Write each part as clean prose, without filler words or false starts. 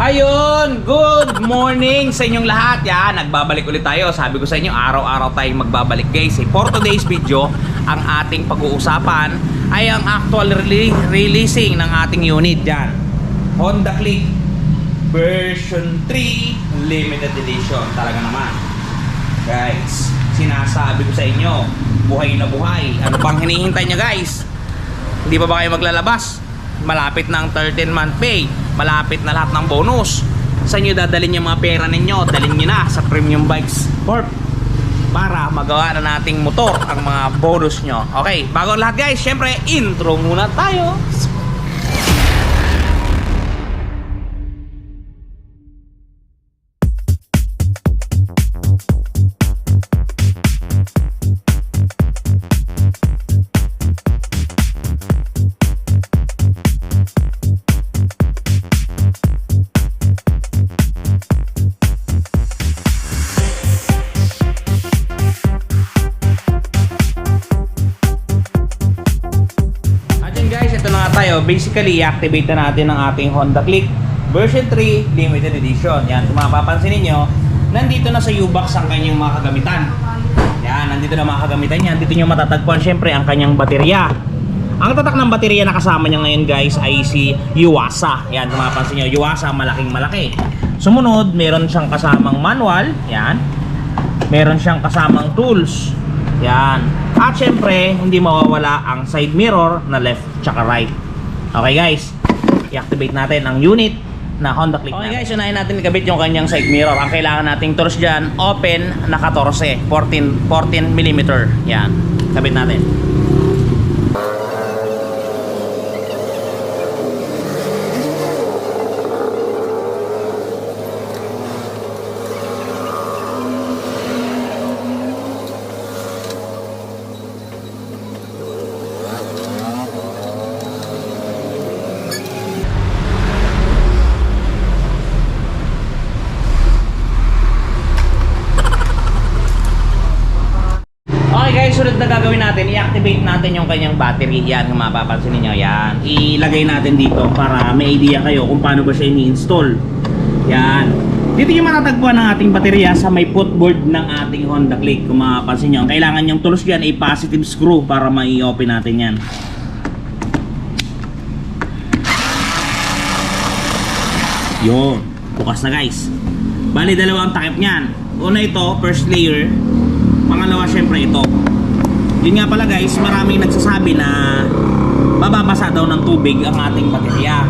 Ayun, good morning sa inyong lahat. Yan, nagbabalik ulit tayo. Sabi ko sa inyo, araw-araw tayong magbabalik guys. For today's video, ang ating pag-uusapan ay ang actual releasing ng ating unit. Yan, Honda Click version 3 limited edition. Talaga naman guys, sinasabi ko sa inyo, buhay na buhay. Ano bang hinihintay nyo guys? Hindi pa ba kayo maglalabas? Malapit na ang 13-month pay, malapit na lahat ng bonus. Saan nyo dadalhin yung mga pera ninyo? Dalhin nyo na sa Premium Bikes Corp para magawa na nating motor ang mga bonus nyo. Okay, bago lahat guys, syempre intro muna tayo. Tayo, basically i-activate na natin ang ating Honda Click version 3 limited edition. Yan, kung mapapansin niyo, nandito na sa U-Box ang kanyang mga kagamitan. Yan, nandito na mga kagamitan niya. Dito niyo matatagpuan syempre ang kanyang baterya. Ang tatak ng baterya na kasama niya ngayon guys ay si Yuasa. Yan, kung mapapansin niyo, Yuasa malaking malaki. Sumunod, meron siyang kasamang manual. Yan. Meron siyang kasamang tools. Yan. At syempre, hindi mawawala ang side mirror na left tsaka right. Okay guys, i-activate natin ang unit na Honda Click. Okay guys, unahin natin ikabit yung kanyang side mirror. Ang kailangan nating tools dyan, open na 14 mm. Yan, kabit natin. Sunod na gagawin natin, i-activate natin yung kanyang battery. Yan, kung mapapansin niyo, yan. Ilagay natin dito para may idea kayo kung paano ba siya ini-install. Yan. Dito yung matatagpuan ng ating baterya sa may footboard ng ating Honda Click. Kung mapapansin niyo, ang kailangan yung tools dyan ay positive screw para mai-open natin yan. Yun. Bukas na guys. Bali, dalawa ang takip niyan. Una ito, first layer. Pangalawa, syempre ito. Yun nga pala guys, maraming nagsasabi na mababasa daw ng tubig ang ating baterya.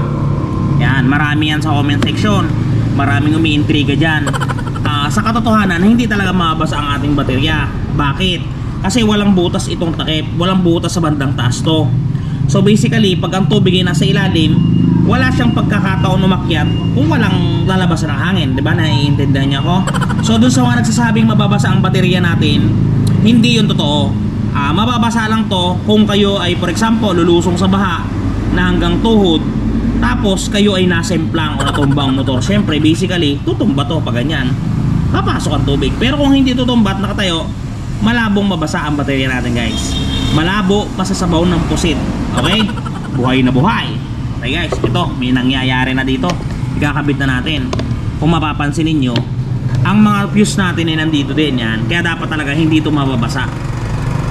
Yan, marami yan sa comment section. Maraming umiintriga dyan. Sa katotohanan, hindi talaga mababasa ang ating baterya. Bakit? Kasi walang butas itong takip. Walang butas sa bandang taas to. So basically, pag ang tubig ay nasa ilalim, wala siyang pagkakataon umakyat kung walang lalabasan ng hangin. Diba? Naiintindihan niya ako? So dun sa mga nagsasabing mababasa ang baterya natin, hindi yun totoo. Mababasa lang to kung kayo ay for example lulusong sa baha na hanggang tuhod, tapos kayo ay nasemplang o natumba ang motor. Syempre basically tutumba to pag ganyan, papasok ang tubig. Pero kung hindi tutumba at nakatayo, malabong mabasa ang baterya natin guys. Malabo masasabaw ng pusit. Okay? Buhay na buhay. Okay guys, ito may nangyayari na dito. Ikakabit na natin. Kung mapapansin ninyo, ang mga fuse natin ay nandito din yan. Kaya dapat talaga hindi ito mababasa.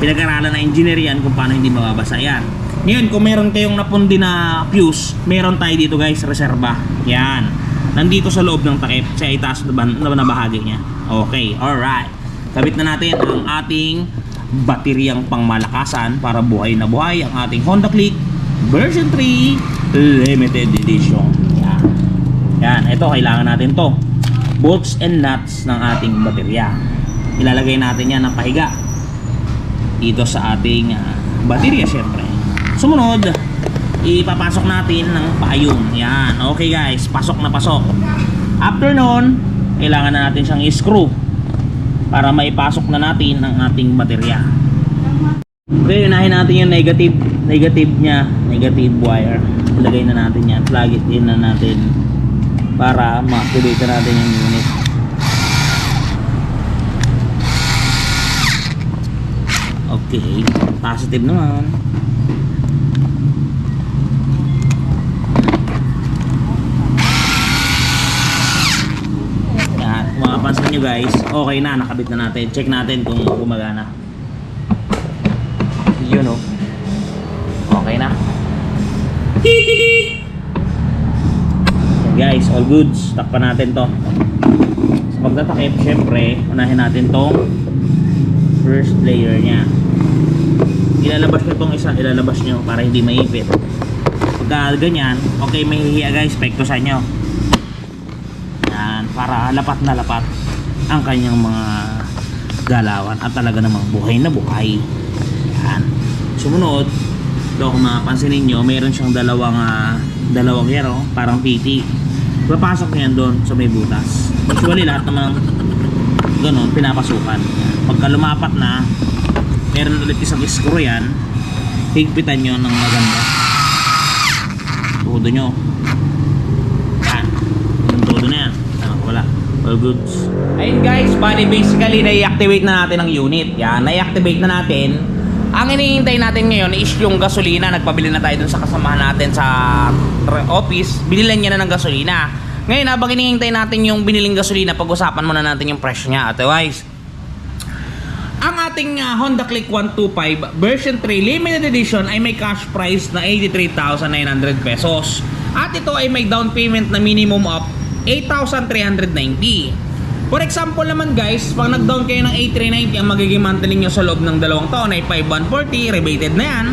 Pinag-aralan na engineer yan kung paano hindi mababasa yan. Ngayon, kung meron kayong napundi na fuse, meron tayo dito guys, reserba. Yan. Nandito sa loob ng takip, sa itaas na bahagi niya. Okay, alright. Kabit na natin ang ating bateryang pangmalakasan para buhay na buhay ang ating Honda Click version 3 limited edition. Yan. Yan, ito kailangan natin to. Bolts and nuts ng ating baterya. Ilalagay natin yan ng pahiga dito sa ating baterya syempre. Sumunod, ipapasok natin ng payong. Yan, okay guys, pasok na pasok. After nun, kailangan na natin siyang i-screw para maipasok na natin ang ating baterya. Okay, unahin natin yung negative nya, negative wire. Ilagay na natin yan, plug it in na natin para ma-activate na natin yung unit. Okay, positive naman. nyo guys, okay na, nakabit na natin. Check natin kung gumagana. Yun o. Okay na. Guys, all goods. Takpan natin to. Sa pagtatakip, syempre, unahin natin tong first layer nya. Ilalabas nyo tong isa, ilalabas nyo para hindi maipit. Pagka ganyan, okay, may hihiya guys, pektosan nyo. Yan, para lapat na lapat ang kanyang mga galawan at talaga namang buhay na buhay. Yan. Sumunod, ito kung mapansin ninyo, mayroon siyang dalawang yero, parang PT. Papasok nyo yan doon sa may butas. Usually lahat naman ganun, pinapasukan. Pagka lumapat na, meron ulit isang screw yan, higpitan nyo ng maganda. Todo nyo. Yan. Yung todo na yan. Wala. All goods. Ayun guys, bali basically nai-activate na natin ang unit. Yan, nai-activate na natin. Ang hinihintay natin ngayon is yung gasolina. Nagpabili na tayo dun sa kasamahan natin sa office. Binilan niya na ng gasolina. Ngayon, habang hinihintay natin yung biniling gasolina, pag-usapan muna natin yung presyo niya. Otherwise, ang ating Honda Click 125 version 3 limited edition ay may cash price na 83,900 pesos. At ito ay may down payment na minimum of 8,390. For example naman guys, pag nag-down kayo ng 8,390, ang magiging monthly nyo sa loob ng 2 taon ay 5,140, rebated na yan.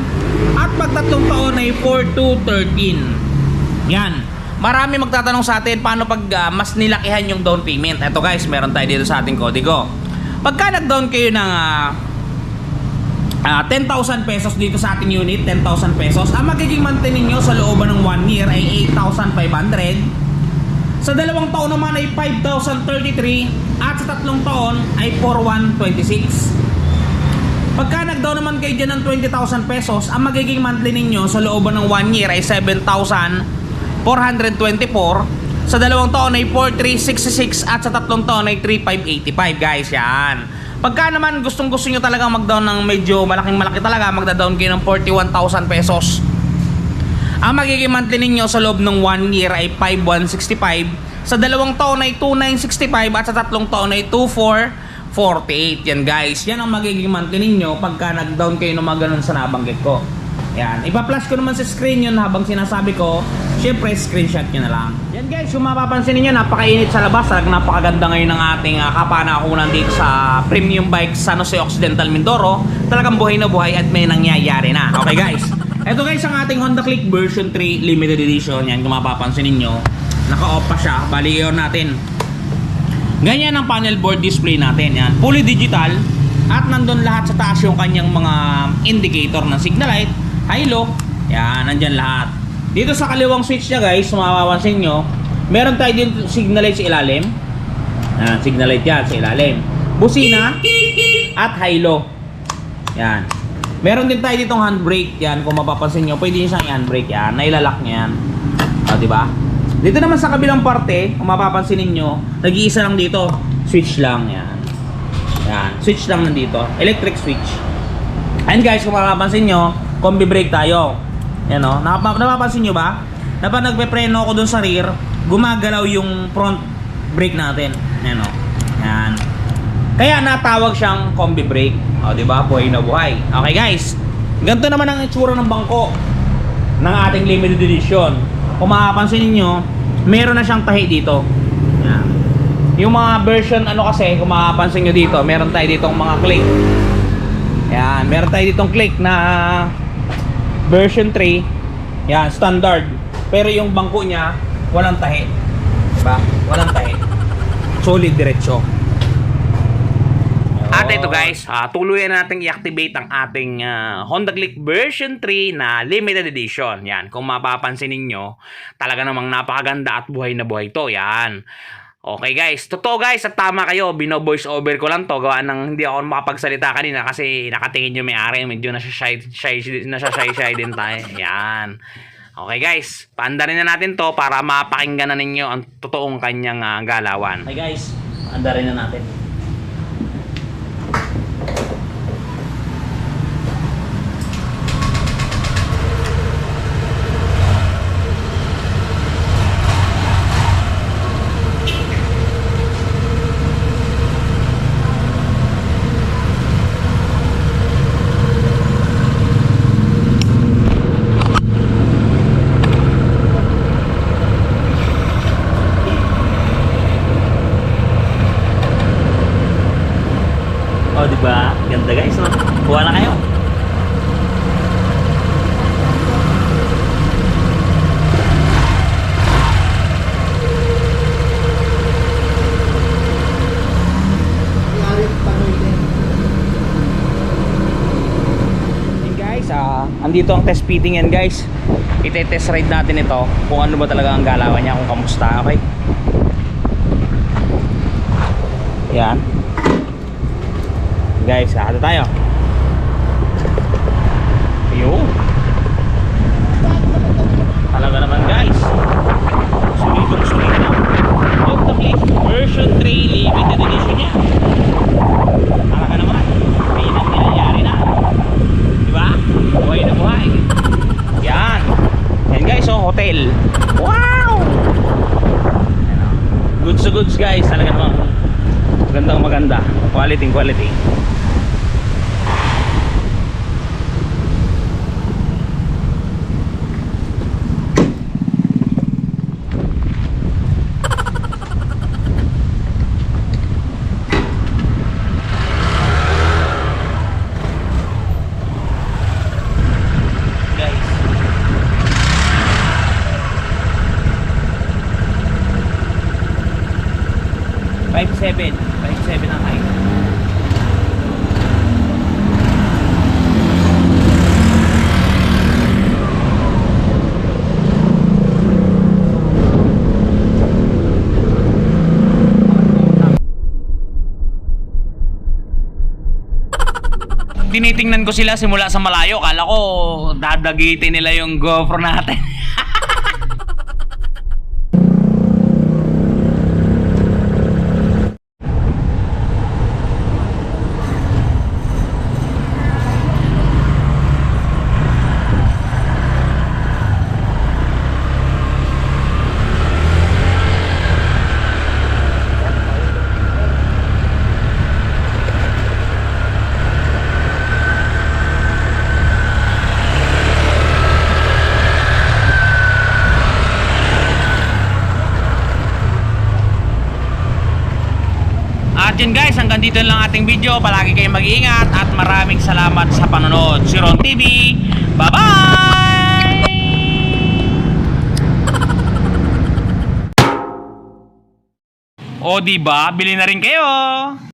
At pag 3 taon ay 4,213. Yan. Marami magtatanong sa atin paano pag mas nilakihan yung down payment. Ito guys, meron tayo dito sa ating kodigo. Pagka nag-down kayo ng 10,000 pesos dito sa ating unit, 10,000 pesos, ang magiging monthly ninyo sa looban ng 1 year ay 8,500. Sa 2 taon naman ay 5,033 at sa 3 taon ay 4,126. Pagka nag-down naman kayo dyan ng 20,000 pesos, ang magiging monthly ninyo sa looban ng 1 year ay 7,424. Sa 2 taon ay 4,366 at sa 3 taon ay 3,585 guys, yan. Pagka naman gustong nyo talagang mag-down ng medyo malaki talaga, magda-down kayo ng 41,000 pesos. Ang magiging monthly ninyo sa loob ng 1 year ay 5,165. Sa 2 taon ay 2,965 at sa 3 taon ay 2,448. Yan guys, yan ang magiging monthly ninyo pagka nag-down kayo ng mga ganun sa nabanggit ko. Yan, ipa-flash ko naman sa screen yun habang sinasabi ko. Syempre, screenshot nyo na lang. Yan guys, kung mapapansin ninyo, napakainit sa labas. Talagang napakaganda ngayon ng ating kapanahunan dito sa Premium Bikes San Jose Occidental Mindoro. Talagang buhay na buhay at may nangyayari na. Okay guys, eto guys ang ating Honda Click version 3 limited edition. Yan, kung mapapansin ninyo, naka-off pa siya. Bali i-on natin. Ganyan ang panel board display natin. Yan, fully digital. At nandun lahat sa taas yung kanyang mga indicator ng signal light, high low. Yan, nandyan lahat. Dito sa kaliwang switch niya guys, mapapansin nyo, meron tayo dito signal light sa ilalim. Yan, signal light yan sa ilalim. Busina at high low. Yan. Meron din tayo ditong handbrake. Yan, kung mapapansin nyo, pwede nyo siyang handbrake. Yan, nailalak niya yan. O, diba? Dito naman sa kabilang parte, kung mapapansin niyo, nag-iisa lang dito. Switch lang, yan. Yan, switch lang nandito. Electric switch. And guys, kung mapapansin nyo, combi brake tayo. Yan o, napapansin nyo ba? Dapat nagpe-preno ako dun sa rear, gumagalaw yung front brake natin. Yan o. Yan. Kaya natawag siyang combi brake. O, diba? Buhay na buhay. Okay guys, ganito naman ang itsura ng bangko ng ating limited edition. Kung mapapansin niyo, meron na siyang tahi dito. Yan. Yung mga version ano kasi, kung mapapansin nyo dito, meron tayo ditong mga click. Yan, meron tayo ditong click na version 3. Yan, standard. Pero yung bangko niya, walang tahi. Diba? Walang tahi. Solid diretso. At ito guys, tuluyan natin i-activate ang ating Honda Click version 3 na limited edition. Yan, kung mapapansin ninyo, talaga namang napakaganda at buhay na buhay to. Yan. Okay guys, totoo guys, at tama kayo, bino-voice over ko lang to, gawa ng hindi ako makapagsalita kanina kasi nakatingin yung may-ari, medyo nasa-shy din tayo. Yan. Okay guys, paandarin na natin to para mapakinggan na ninyo ang totoong kanyang galawan. Okay guys, paandarin na natin. Kuha na kayo. Yan guys, andito ang test fitting yan guys. Ite-test ride natin ito kung ano ba talaga ang galawan niya, kung kamusta, okay? Yan. Guys, kakata tayo. Ayun. Talaga naman guys. Solidong solido. Octaflix version 3 limited edition niya. Talaga naman. May nang nangyayari na. Diba? Buhay na buhay. Yan. Yan guys, oh, hotel. Wow! Goods to goods guys. Talaga naman. Magandang maganda. Quality quality. Guys. 5.7 ang height. Tinitingnan ko sila simula sa malayo. Kala ko dadagitin nila yung GoPro natin. At yun guys, hanggang dito lang ating video. Palagi kayong mag-iingat at maraming salamat sa panonood. Si Ron TV, bye-bye! O diba, bili na rin kayo!